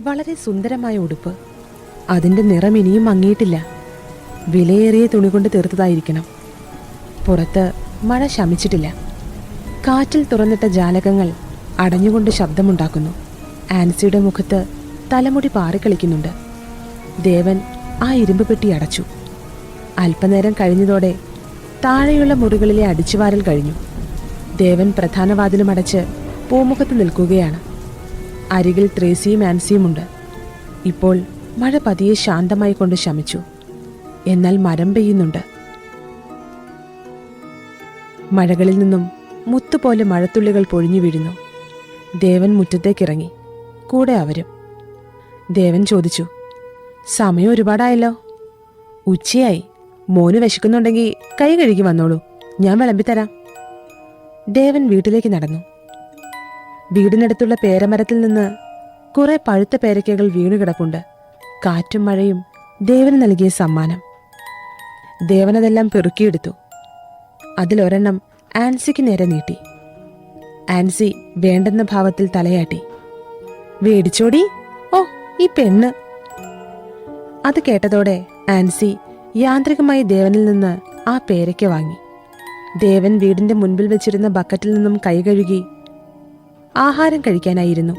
വളരെ സുന്ദരമായ ഉടുപ്പ്. അതിൻ്റെ നിറം ഇനിയും മങ്ങിയിട്ടില്ല. വിലയേറിയ തുണി കൊണ്ട് തീർത്തതായിരിക്കണം. പുറത്ത് മഴ ശമിച്ചിട്ടില്ല. കാറ്റിൽ തുറന്നിട്ട ജാലകങ്ങൾ അടഞ്ഞുകൊണ്ട് ശബ്ദമുണ്ടാക്കുന്നു. ആൻസിയുടെ മുഖത്ത് തലമുടി പാറിക്കളിക്കുന്നുണ്ട്. ദേവൻ ആ ഇരുമ്പ് പെട്ടി അടച്ചു. അല്പനേരം കഴിഞ്ഞതോടെ താഴെയുള്ള മുറികളിലെ അടിച്ചുവാരൽ കഴിഞ്ഞു. ദേവൻ പ്രധാന വാതിലും അടച്ച് പൂമുഖത്ത് നിൽക്കുകയാണ്. അരികിൽ ത്രേസിയും ആൻസിയുമുണ്ട്. ഇപ്പോൾ മഴ പതിയെ ശാന്തമായി കൊണ്ട് ശമിച്ചു. എന്നാൽ മരം പെയ്യുന്നുണ്ട്. മഴകളിൽ നിന്നും മുത്തുപോലെ മഴത്തുള്ളികൾ പൊഴിഞ്ഞു വീഴുന്നു. ദേവൻ മുറ്റത്തേക്കിറങ്ങി. കൂടെ അവരും. ദേവൻ ചോദിച്ചു, സമയം ഒരുപാടായല്ലോ. ഉച്ചയായി. മോന് വിശക്കുന്നുണ്ടെങ്കിൽ കൈ കഴുകി വന്നോളൂ, ഞാൻ വിളമ്പിത്തരാം. ദേവൻ വീട്ടിലേക്ക് നടന്നു. വീടിനടുത്തുള്ള പേരമരത്തിൽ നിന്ന് കുറെ പഴുത്ത പേരയ്ക്കകൾ വീണുകിടപ്പുണ്ട്. കാറ്റും മഴയും ദേവന് നൽകിയ സമ്മാനം. ദേവനതെല്ലാം പെറുക്കിയെടുത്തു. അതിലൊരെണ്ണം ആൻസിക്ക് നേരെ നീട്ടി. ആൻസി വേണ്ടെന്ന ഭാവത്തിൽ തലയാട്ടി. വേടിച്ചോടി, ഓ ഈ പെണ്ണ്. അത് കേട്ടതോടെ ആൻസി യാന്ത്രികമായി ദേവനിൽ നിന്ന് ആ പേരയ്ക്ക വാങ്ങി. ദേവൻ വീടിന്റെ മുൻപിൽ വെച്ചിരുന്ന ബക്കറ്റിൽ നിന്നും കൈ കഴുകി ആഹാരം കഴിക്കാനായിരുന്നു.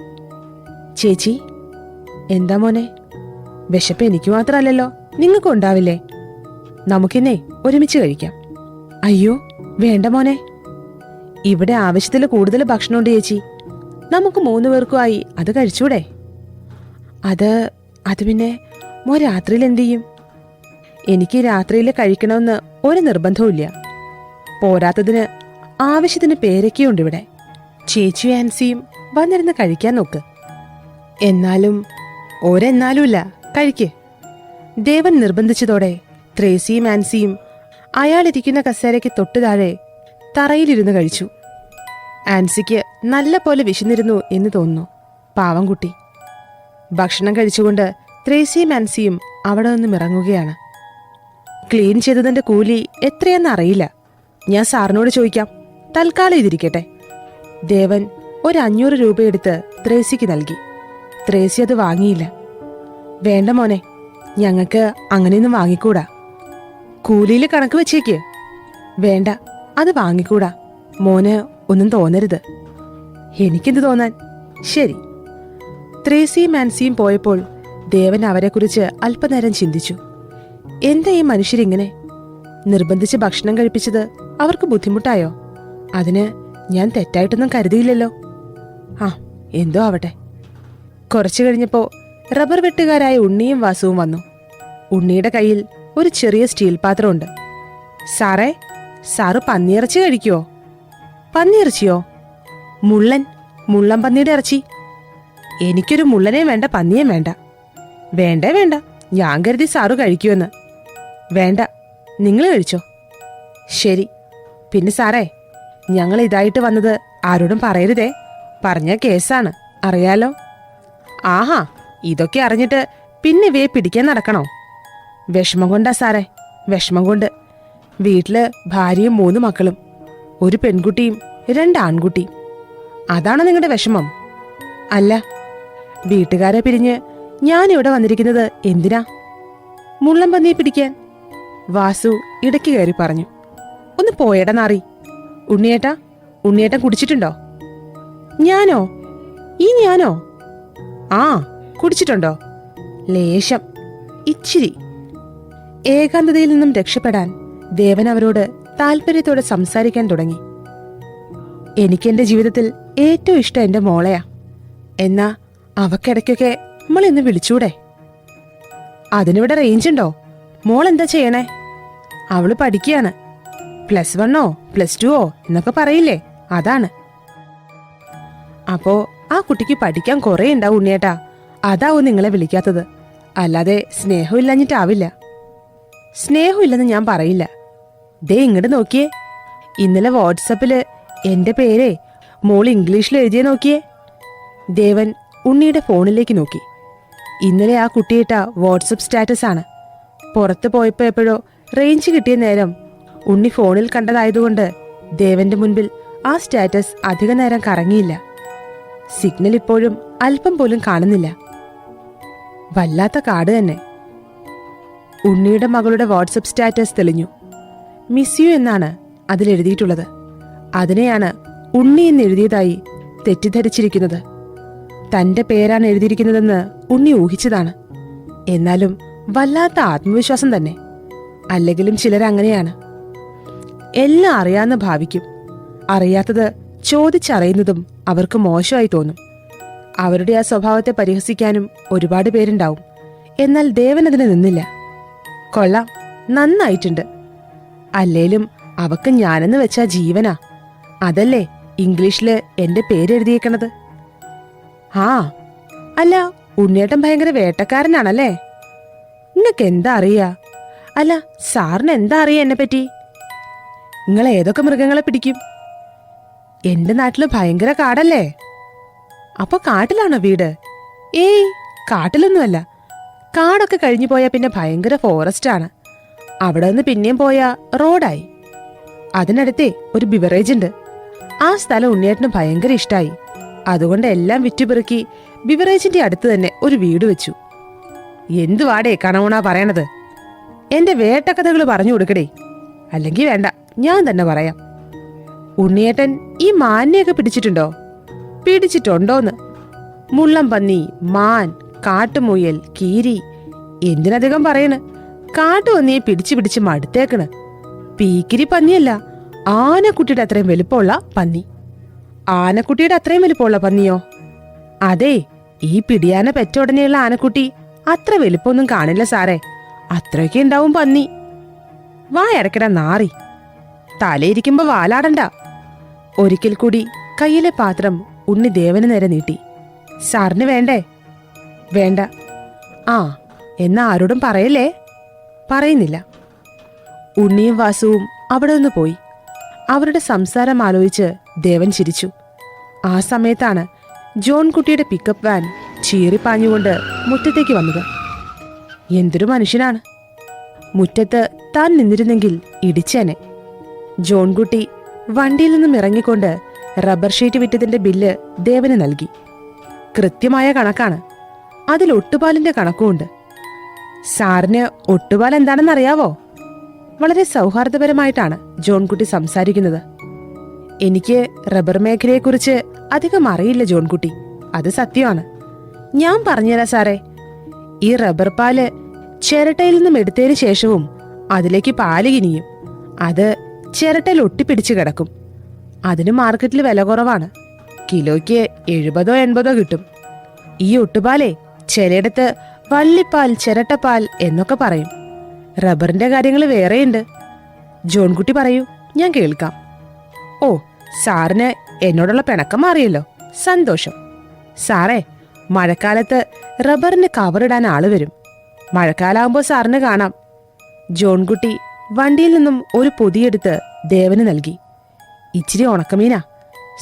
ചേച്ചി. എന്താ മോനെ? വിശപ്പ് എനിക്ക് മാത്രമല്ലല്ലോ, നിങ്ങൾക്കും ഉണ്ടാവില്ലേ? നമുക്കിന്നേ ഒരുമിച്ച് കഴിക്കാം. അയ്യോ വേണ്ട മോനെ, ഇവിടെ ആവശ്യത്തിൽ കൂടുതൽ ഭക്ഷണമുണ്ട് ചേച്ചി. നമുക്ക് 3 പേർക്കുമായി അത് കഴിച്ചൂടെ? അത് പിന്നെ മോൻ രാത്രിയിൽ എന്തു ചെയ്യും? എനിക്ക് രാത്രിയിൽ കഴിക്കണമെന്ന് ഒരു നിർബന്ധവുമില്ല. പോരാത്തതിന് ആവശ്യത്തിന് പേരൊക്കെയുണ്ട് ഇവിടെ. ചേച്ചിയും ആൻസിയും വന്നിരുന്ന് കഴിക്കാൻ നോക്ക്. എന്നാലും ഒരെന്നാലുമില്ല, കഴിക്ക്. ദേവൻ നിർബന്ധിച്ചതോടെ ത്രേസിയും ആൻസിയും അയാളിരിക്കുന്ന കസേരയ്ക്ക് തൊട്ടു താഴെ തറയിലിരുന്ന് കഴിച്ചു. ആൻസിക്ക് നല്ല പോലെ വിശന്നിരുന്നു എന്ന് തോന്നുന്നു. പാവം കുട്ടി. ഭക്ഷണം കഴിച്ചുകൊണ്ട് ത്രേസിയും ആൻസിയും അവിടെ നിന്നും ഇറങ്ങുകയാണ്. ക്ലീൻ ചെയ്തതിന്റെ കൂലി എത്രയെന്ന് അറിയില്ല, ഞാൻ സാറിനോട് ചോദിക്കാം. തൽക്കാലം ഇതിരിക്കട്ടെ. ദേവൻ ഒരു 500 രൂപയെടുത്ത് ത്രേസിക്ക് നൽകി. ത്രേസി അത് വാങ്ങിയില്ല. വേണ്ട മോനെ, ഞങ്ങൾക്ക് അങ്ങനെയൊന്നും വാങ്ങിക്കൂടാ. കൂലിയിൽ കണക്ക് വെച്ചേക്ക്. വേണ്ട, അത് വാങ്ങിക്കൂടാ. മോന് ഒന്നും തോന്നരുത്. എനിക്കെന്ത് തോന്നാൻ? ശരി. ത്രേസിയും ആൻസിയും പോയപ്പോൾ ദേവൻ അവരെക്കുറിച്ച് അല്പനേരം ചിന്തിച്ചു. എന്താ ഈ മനുഷ്യരിങ്ങനെ? നിർബന്ധിച്ച് ഭക്ഷണം കഴിപ്പിച്ചത് അവർക്ക് ബുദ്ധിമുട്ടായോ? അതിന് ഞാൻ തെറ്റായിട്ടൊന്നും കരുതിയില്ലല്ലോ. ആ എന്തോ ആവട്ടെ. കുറച്ചു കഴിഞ്ഞപ്പോ റബ്ബർ വെട്ടുകാരായ ഉണ്ണിയും വാസുവും വന്നു. ഉണ്ണിയുടെ കയ്യിൽ ഒരു ചെറിയ സ്റ്റീൽ പാത്രമുണ്ട്. സാറേ, സാറ് പന്നിയിറച്ചി കഴിക്കുവോ? പന്നിയിറച്ചിയോ? മുള്ളൻ പന്നിയുടെ ഇറച്ചി. എനിക്കൊരു മുള്ളനെയും വേണ്ട, പന്നിയും വേണ്ട. വേണ്ട, ഞാൻ കരുതി സാറ് കഴിക്കുമെന്ന്. വേണ്ട, നിങ്ങൾ കഴിച്ചോ. ശരി. പിന്നെ സാറേ, ഞങ്ങൾ ഇതായിട്ട് വന്നത് ആരോടും പറയരുതേ. പറഞ്ഞ കേസാണ്, അറിയാലോ. ആഹാ, ഇതൊക്കെ അറിഞ്ഞിട്ട് പിന്നെ ഇവയെ പിടിക്കാൻ നടക്കണോ? വിഷമം കൊണ്ടാ സാറേ, വിഷമം കൊണ്ട്. വീട്ടില് ഭാര്യയും 3 മക്കളും, ഒരു പെൺകുട്ടിയും 2 ആൺകുട്ടിയും. അതാണോ നിങ്ങളുടെ വിഷമം? അല്ല, വീട്ടുകാരെ പിരിഞ്ഞ് ഞാനിവിടെ വന്നിരിക്കുന്നത് എന്തിനാ? മുള്ളൻ പന്നിയെ പിടിക്കാൻ. വാസു ഇടയ്ക്ക് കയറി പറഞ്ഞു. ഒന്ന് പോയടാ നാറി. ഉണ്ണിയേട്ടൻ കുടിച്ചിട്ടുണ്ടോ? ഞാനോ? ഞാനോ? ആ, കുടിച്ചിട്ടുണ്ടോ? ലേശം, ഇച്ചിരി. ഏകാന്തതയിൽ നിന്നും രക്ഷപ്പെടാൻ ദേവൻ അവരോട് താല്പര്യത്തോടെ സംസാരിക്കാൻ തുടങ്ങി. എനിക്കെന്റെ ജീവിതത്തിൽ ഏറ്റവും ഇഷ്ടം എന്റെ മോളെയാ. എന്നാ അവക്കിടയ്ക്കൊക്കെ നമ്മളിന്ന് വിളിച്ചൂടെ? അതിനിവിടെ റേഞ്ച് ഉണ്ടോ? മോൾ എന്താ ചെയ്യണേ? അവള് പഠിക്കുകയാണ്. +1 +2 എന്നൊക്കെ പറയില്ലേ, അതാണ്. അപ്പോ ആ കുട്ടിക്ക് പഠിക്കാൻ കുറെ ഉണ്ടാവും ഉണ്ണിയേട്ടാ. അതാവും നിങ്ങളെ വിളിക്കാത്തത്. അല്ലാതെ സ്നേഹമില്ലഞ്ഞിട്ടാവില്ല. സ്നേഹമില്ലെന്ന് ഞാൻ പറയില്ല. ദേ ഇങ്ങോട്ട് നോക്കിയേ. ഇന്നലെ വാട്സപ്പില് എന്റെ പേരെ മോൾ ഇംഗ്ലീഷിൽ എഴുതിയേ നോക്കിയേ. ദേവൻ ഉണ്ണിയുടെ ഫോണിലേക്ക് നോക്കി. ഇന്നലെ ആ കുട്ടിയിട്ട വാട്സപ്പ് സ്റ്റാറ്റസ് ആണ്. പുറത്ത് പോയപ്പോ എപ്പോഴോ റേഞ്ച് കിട്ടിയ നേരം ഉണ്ണി ഫോണിൽ കണ്ടതായതുകൊണ്ട് ദേവന്റെ മുൻപിൽ ആ സ്റ്റാറ്റസ് അധിക നേരം കറങ്ങിയില്ല. സിഗ്നൽ ഇപ്പോഴും അല്പം പോലും കാണുന്നില്ല. വല്ലാത്ത കാട് തന്നെ. ഉണ്ണിയുടെ മകളുടെ വാട്സപ്പ് സ്റ്റാറ്റസ് തെളിഞ്ഞു. മിസ് യു എന്നാണ് അതിലെഴുതിയിട്ടുള്ളത്. അതിനെയാണ് ഉണ്ണി എന്ന് എഴുതിയതായി തെറ്റിദ്ധരിച്ചിരിക്കുന്നത്. തന്റെ പേരാണ് എഴുതിയിരിക്കുന്നതെന്ന് ഉണ്ണി ഊഹിച്ചതാണ്. എന്നാലും വല്ലാത്ത ആത്മവിശ്വാസം തന്നെ. അല്ലെങ്കിലും ചിലരങ്ങനെയാണ്. എല്ലാം അറിയാമെന്ന് ഭാവിക്കും. അറിയാത്തത് ചോദിച്ചറിയുന്നതും അവർക്ക് മോശമായി തോന്നും. അവരുടെ ആ സ്വഭാവത്തെ പരിഹസിക്കാനും ഒരുപാട് പേരുണ്ടാവും. എന്നാൽ ദേവൻ അതിന് നിന്നില്ല. കൊള്ളാം, നന്നായിട്ടുണ്ട്. അല്ലേലും അവക്ക് ഞാനെന്ന് വെച്ചാ ജീവനാ. അതല്ലേ ഇംഗ്ലീഷില് എന്റെ പേരെഴുതിയേക്കണത്. ആ അല്ല, ഉണ്ണിയേട്ടൻ ഭയങ്കര വേട്ടക്കാരനാണല്ലേ? നിങ്ങക്ക് എന്താ അറിയാ? അല്ല, സാറിന് എന്താ അറിയാ എന്നെ പറ്റി? നിങ്ങൾ ഏതൊക്കെ മൃഗങ്ങളെ പിടിക്കും? എന്റെ നാട്ടില് ഭയങ്കര കാടല്ലേ. അപ്പൊ കാട്ടിലാണോ വീട്? ഏയ്, കാട്ടിലൊന്നുമല്ല. കാടൊക്കെ കഴിഞ്ഞു പോയാൽ പിന്നെ ഭയങ്കര ഫോറസ്റ്റ് ആണ്. അവിടെ നിന്ന് പിന്നെയും പോയാ റോഡായി. അതിനടുത്തേ ഒരു ബിവറേജ് ഉണ്ട്. ആ സ്ഥലം ഉണ്ണിയേട്ടന് ഭയങ്കര ഇഷ്ടായി. അതുകൊണ്ട് എല്ലാം വിറ്റുപെറുക്കി ബിവറേജിന്റെ അടുത്ത് തന്നെ ഒരു വീട് വെച്ചു. എന്തുവാടേ കണവണാ പറയണത്? എന്റെ വേട്ടക്കഥകൾ പറഞ്ഞു കൊടുക്കടേ. അല്ലെങ്കിൽ വേണ്ട, ഞാൻ തന്നെ പറയാം. ഉണ്ണിയേട്ടൻ ഈ മാനിനെയൊക്കെ പിടിച്ചിട്ടുണ്ടോ? പിടിച്ചിട്ടുണ്ടോന്ന്? മുള്ളം പന്നി, മാൻ, കാട്ടുമുയൽ, കീരി, എന്തിനധികം പറയണ്. കാട്ടുപന്നിയെ പിടിച്ചു പിടിച്ച് മടുത്തേക്കണ്. പീക്കിരി പന്നിയല്ല, ആനക്കുട്ടിയുടെ അത്രയും വലുപ്പമുള്ള പന്നി. ആനക്കുട്ടിയുടെ അത്രയും വലുപ്പമുള്ള പന്നിയോ? അതെ, ഈ പിടിയാന പെറ്റ ഉടനെയുള്ള ആനക്കുട്ടി അത്ര വലുപ്പമൊന്നും കാണില്ല സാറേ. അത്രയൊക്കെ ഉണ്ടാവും പന്നി. വായടക്കട നാറി. തലയിരിക്കുമ്പോ വാലാടണ്ട. ഒരിക്കൽ കൂടി കയ്യിലെ പാത്രം ഉണ്ണി ദേവന് നേരെ നീട്ടി. സാറിന് വേണ്ടേ? വേണ്ട. ആ, എന്നാ ആരോടും പറയല്ലേ? പറയുന്നില്ല. ഉണ്ണിയും വാസുവും അവിടെ നിന്ന് പോയി. അവരുടെ സംസാരം ആലോചിച്ച് ദേവൻ ചിരിച്ചു. ആ സമയത്താണ് ജോൺകുട്ടിയുടെ പിക്കപ്പ് വാൻ ചീറിപ്പാഞ്ഞുകൊണ്ട് മുറ്റത്തേക്ക് വന്നത്. എന്തൊരു മനുഷ്യനാണ്! മുറ്റത്ത് താൻ നിന്നിരുന്നെങ്കിൽ ഇടിച്ചേനെ. ജോൺകുട്ടി വണ്ടിയിൽ നിന്നും ഇറങ്ങിക്കൊണ്ട് റബ്ബർ ഷീറ്റ് വിറ്റതിന്റെ ബില്ല് ദേവന് നൽകി. കൃത്യമായ കണക്കാണ്. അതിൽ ഒട്ടുപാലിന്റെ കണക്കുമുണ്ട്. സാറിന് ഒട്ടുപാൽ എന്താണെന്നറിയാവോ? വളരെ സൗഹാർദ്ദപരമായിട്ടാണ് ജോൺകുട്ടി സംസാരിക്കുന്നത്. എനിക്ക് റബ്ബർ മേഖലയെക്കുറിച്ച് അധികം അറിയില്ല ജോൺകുട്ടി, അത് സത്യമാണ്. ഞാൻ പറഞ്ഞുതരാം സാറേ. ഈ റബ്ബർ പാല് ചിരട്ടയിൽ നിന്നും എടുത്തതിന് ശേഷവും അതിലേക്ക് പാല് കിനിയും. അത് ചിരട്ടയിൽ ഒട്ടിപ്പിടിച്ച് കിടക്കും. അതിന് മാർക്കറ്റിൽ വില കുറവാണ്. കിലോയ്ക്ക് 70-80 കിട്ടും. ഈ ഒട്ടുപാലേ ചിലയിടത്ത് വള്ളിപ്പാൽ, ചിരട്ടപ്പാൽ എന്നൊക്കെ പറയും. റബ്ബറിന്റെ കാര്യങ്ങൾ വേറെയുണ്ട്. ജോൺകുട്ടി പറയൂ, ഞാൻ കേൾക്കാം. ഓ, സാറിന് എന്നോടുള്ള പിണക്കം മാറിയല്ലോ, സന്തോഷം. സാറേ, മഴക്കാലത്ത് റബ്ബറിന് കവറിടാൻ ആള് വരും. മഴക്കാലാവുമ്പോ സാറിന് കാണാം. ജോൺകുട്ടി വണ്ടിയിൽ നിന്നും ഒരു പൊതിയെടുത്ത് ദേവന് നൽകി. ഇച്ചിരി ഉണക്കമീനാ.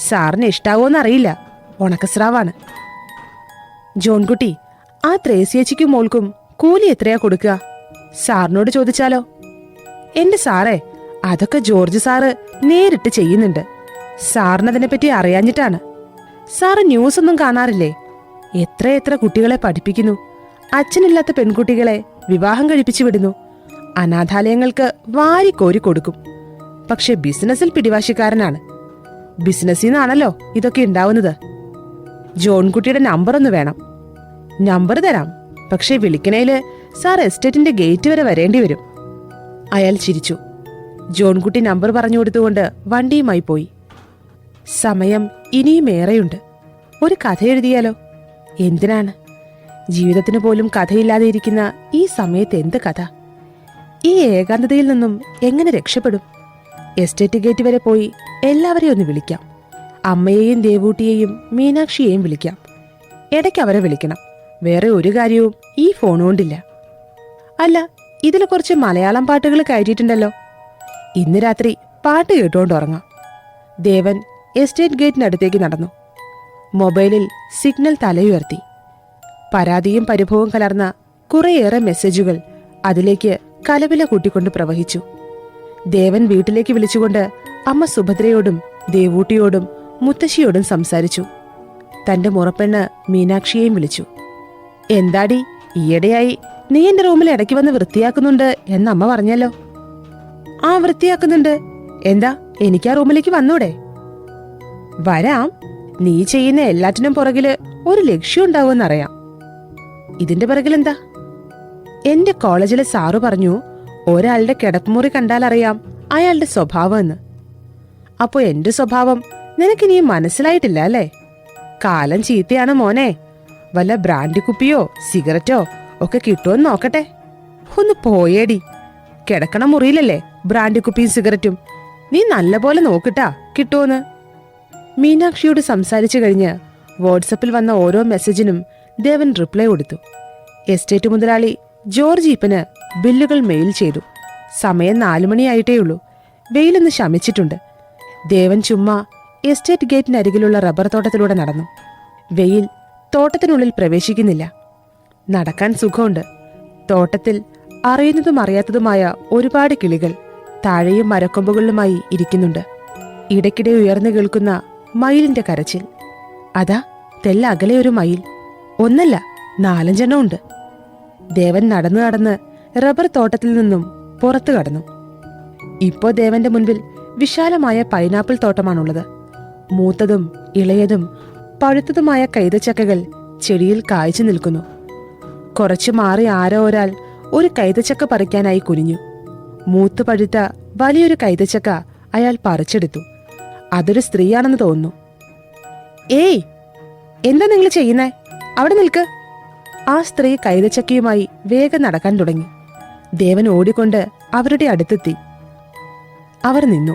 സാറിന് ഇഷ്ടാവോന്നറിയില്ല, ഉണക്കസ്രാവാണ്. ജോൺകുട്ടി, ആ ത്രേസ്യേച്ചിക്കും മോൾക്കും കൂലി എത്രയാ കൊടുക്കുക? സാറിനോട് ചോദിച്ചാലോ? എന്റെ സാറേ, അതൊക്കെ ജോർജ് സാറ് നേരിട്ട് ചെയ്യുന്നുണ്ട്. സാറിനതിനെപ്പറ്റി അറിയാഞ്ഞിട്ടാണ്. സാറ് ന്യൂസ് ഒന്നും കാണാറില്ലേ? എത്രയെത്ര കുട്ടികളെ പഠിപ്പിക്കുന്നു. അച്ഛനില്ലാത്ത പെൺകുട്ടികളെ വിവാഹം കഴിപ്പിച്ചു വിടുന്നു. അനാഥാലയങ്ങൾക്ക് വാരിക്കോരി കൊടുക്കും. പക്ഷെ ബിസിനസ്സിൽ പിടിവാശിക്കാരനാണ്. ബിസിനസ്സിൽ നിന്നാണല്ലോ ഇതൊക്കെ ഉണ്ടാവുന്നത്. ജോൺകുട്ടിയുടെ നമ്പർ ഒന്ന് വേണം. നമ്പർ തരാം, പക്ഷെ വിളിക്കണേല് സാർ എസ്റ്റേറ്റിന്റെ ഗേറ്റ് വരെ വരേണ്ടി വരും. അയാൾ ചിരിച്ചു. ജോൺകുട്ടി നമ്പർ പറഞ്ഞു കൊടുത്തുകൊണ്ട് വണ്ടിയുമായി പോയി. സമയം ഇനിയും ഏറെയുണ്ട്. ഒരു കഥ എഴുതിയാലോ? എന്തിനാണ്? ജീവിതത്തിന് പോലും കഥയില്ലാതെ ഇരിക്കുന്ന ഈ സമയത്ത് എന്ത് കഥ? ഈ ഏകാന്തതയിൽ നിന്നും എങ്ങനെ രക്ഷപ്പെടും? എസ്റ്റേറ്റ് ഗേറ്റ് വരെ പോയി എല്ലാവരെയും ഒന്ന് വിളിക്കാം. അമ്മയെയും ദേവൂട്ടിയെയും മീനാക്ഷിയെയും വിളിക്കാം. ഇടയ്ക്ക് അവരെ വിളിക്കണം. വേറെ ഒരു കാര്യവും ഈ ഫോൺ കൊണ്ടില്ല. അല്ല, ഇതിൽ കുറച്ച് മലയാളം പാട്ടുകൾ കയറ്റിയിട്ടുണ്ടല്ലോ. ഇന്ന് രാത്രി പാട്ട് കേട്ടുകൊണ്ട് ഉറങ്ങാം. ദേവൻ എസ്റ്റേറ്റ് ഗേറ്റിനടുത്തേക്ക് നടന്നു. മൊബൈലിൽ സിഗ്നൽ തലയുയർത്തി. പരാതിയും പരിഭവവും കലർന്ന കുറേയേറെ മെസ്സേജുകൾ അതിലേക്ക് കലവില കൂട്ടിക്കൊണ്ട് പ്രവഹിച്ചു. ദേവൻ വീട്ടിലേക്ക് വിളിച്ചുകൊണ്ട് അമ്മ സുഭദ്രയോടും ദേവൂട്ടിയോടും മുത്തശ്ശിയോടും സംസാരിച്ചു. തന്റെ മുറപ്പെണ്ണ് മീനാക്ഷിയെയും വിളിച്ചു. എന്താടി, ഈയിടെയായി നീ എന്റെ റൂമിൽ ഇടയ്ക്ക് വന്ന് വൃത്തിയാക്കുന്നുണ്ട് എന്ന് അമ്മ പറഞ്ഞല്ലോ. ആ, വൃത്തിയാക്കുന്നുണ്ട്. എന്താ, എനിക്ക് ആ റൂമിലേക്ക് വന്നൂടെ? വരാം. നീ ചെയ്യുന്ന എല്ലാറ്റിനും പുറകില് ഒരു ലക്ഷ്യം ഉണ്ടാവുമെന്നറിയാം. ഇതിന്റെ പിറകിലെന്താ? എന്റെ കോളേജിലെ സാറ് പറഞ്ഞു, ഒരാളുടെ കിടപ്പുമുറി കണ്ടാൽ അറിയാം അയാളുടെ സ്വഭാവം എന്ന്. അപ്പോ എന്റെ സ്വഭാവം നിനക്കിനി മനസ്സിലായിട്ടില്ല അല്ലേ? കാലം ചീത്തയാണ് മോനെ. വല്ല ബ്രാൻഡി കുപ്പിയോ സിഗരറ്റോ ഒക്കെ കിട്ടുമെന്ന് നോക്കട്ടെ. ഒന്ന് പോയേടി. കിടക്കണ മുറിയിലല്ലേ ബ്രാൻഡി കുപ്പിയും സിഗരറ്റും. നീ നല്ലപോലെ നോക്കിട്ടാ കിട്ടുമെന്ന്. മീനാക്ഷിയോട് സംസാരിച്ചു കഴിഞ്ഞ് വാട്സപ്പിൽ വന്ന ഓരോ മെസ്സേജിനും ദേവൻ റിപ്ലൈ കൊടുത്തു. എസ്റ്റേറ്റ് മുതലാളി ജോർജ് ഈപ്പന് ബില്ലുകൾ മെയിൽ ചെയ്തു. സമയം 4 മണിയായിട്ടേയുള്ളൂ. വെയിലൊന്ന് ശമിച്ചിട്ടുണ്ട്. ദേവൻ ചുമ്മാ എസ്റ്റേറ്റ് ഗേറ്റിനരികിലുള്ള റബ്ബർ തോട്ടത്തിലൂടെ നടന്നു. വെയിൽ തോട്ടത്തിനുള്ളിൽ പ്രവേശിക്കുന്നില്ല. നടക്കാൻ സുഖമുണ്ട്. തോട്ടത്തിൽ അറിയുന്നതും അറിയാത്തതുമായ ഒരുപാട് കിളികൾ താഴെയും മരക്കൊമ്പുകളിലുമായി ഇരിക്കുന്നുണ്ട്. ഇടയ്ക്കിടെ ഉയർന്നു കേൾക്കുന്ന മയിലിന്റെ കരച്ചിൽ. അതാ തെല്ലകലെ ഒരു മയിൽ. ഒന്നല്ല, 4-5 ഉണ്ട്. ദേവൻ നടന്നു നടന്ന് റബ്ബർ തോട്ടത്തിൽ നിന്നും പുറത്തു കടന്നു. ഇപ്പോ ദേവന്റെ മുൻപിൽ വിശാലമായ പൈനാപ്പിൾ തോട്ടമാണുള്ളത്. മൂത്തതും ഇളയതും പഴുത്തതുമായ കൈതച്ചക്കകൾ ചെടിയിൽ കായ്ച്ചു നിൽക്കുന്നു. കുറച്ചു മാറി ആരോ ഒരാൾ ഒരു കൈതച്ചക്ക പറിക്കാനായി കുനിഞ്ഞു. മൂത്തു പഴുത്ത വലിയൊരു കൈതച്ചക്ക അയാൾ പറിച്ചെടുത്തു. അതൊരു സ്ത്രീയാണെന്ന് തോന്നുന്നു. ഏയ്, എന്താ നിങ്ങൾ ചെയ്യുന്നേ? അവിടെ നിൽക്ക്. ആ സ്ത്രീ കൈതച്ചക്കയുമായി വേഗം നടക്കാൻ തുടങ്ങി. ദേവൻ ഓടിക്കൊണ്ട് അവരുടെ അടുത്തെത്തി. അവർ നിന്നു.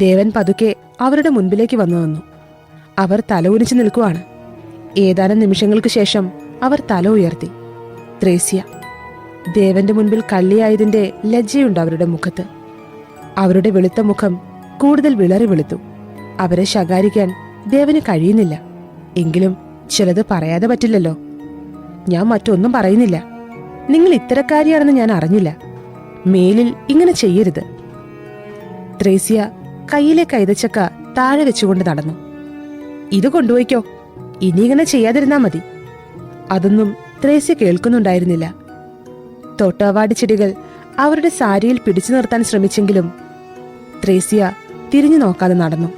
ദേവൻ പതുക്കെ അവരുടെ മുൻപിലേക്ക് വന്നു നിന്നു. അവർ തല ഉരിച്ചു നിൽക്കുവാണ്. ഏതാനും നിമിഷങ്ങൾക്ക് ശേഷം അവർ തല ഉയർത്തി. ത്രേസ്യ. ദേവന്റെ മുൻപിൽ കള്ളിയായതിന്റെ ലജ്ജയുണ്ട് അവരുടെ മുഖത്ത്. അവരുടെ വെളുത്ത മുഖം കൂടുതൽ വിളറി വെളുത്തു. അവരെ ശകാരിക്കാൻ ദേവന് കഴിയുന്നില്ല. എങ്കിലും ചിലത് പറയാതെ പറ്റില്ലല്ലോ. ഞാൻ മറ്റൊന്നും പറയുന്നില്ല. നിങ്ങൾ ഇത്തരക്കാരിയാണെന്ന് ഞാൻ അറിഞ്ഞില്ല. മേലിൽ ഇങ്ങനെ ചെയ്യരുത്. ത്രേസ്യ കയ്യിലെ കൈതച്ചക്ക താഴെ വെച്ചുകൊണ്ട് നടന്നു. ഇത് കൊണ്ടുപോയിക്കോ. ഇനി ഇങ്ങനെ ചെയ്യാതിരുന്നാ മതി. അതൊന്നും ത്രേസ്യ കേൾക്കുന്നുണ്ടായിരുന്നില്ല. തോട്ടവാടി ചെടികൾ അവരുടെ സാരിയിൽ പിടിച്ചു നിർത്താൻ ശ്രമിച്ചെങ്കിലും ത്രേസ്യ തിരിഞ്ഞു നോക്കാതെ നടന്നു.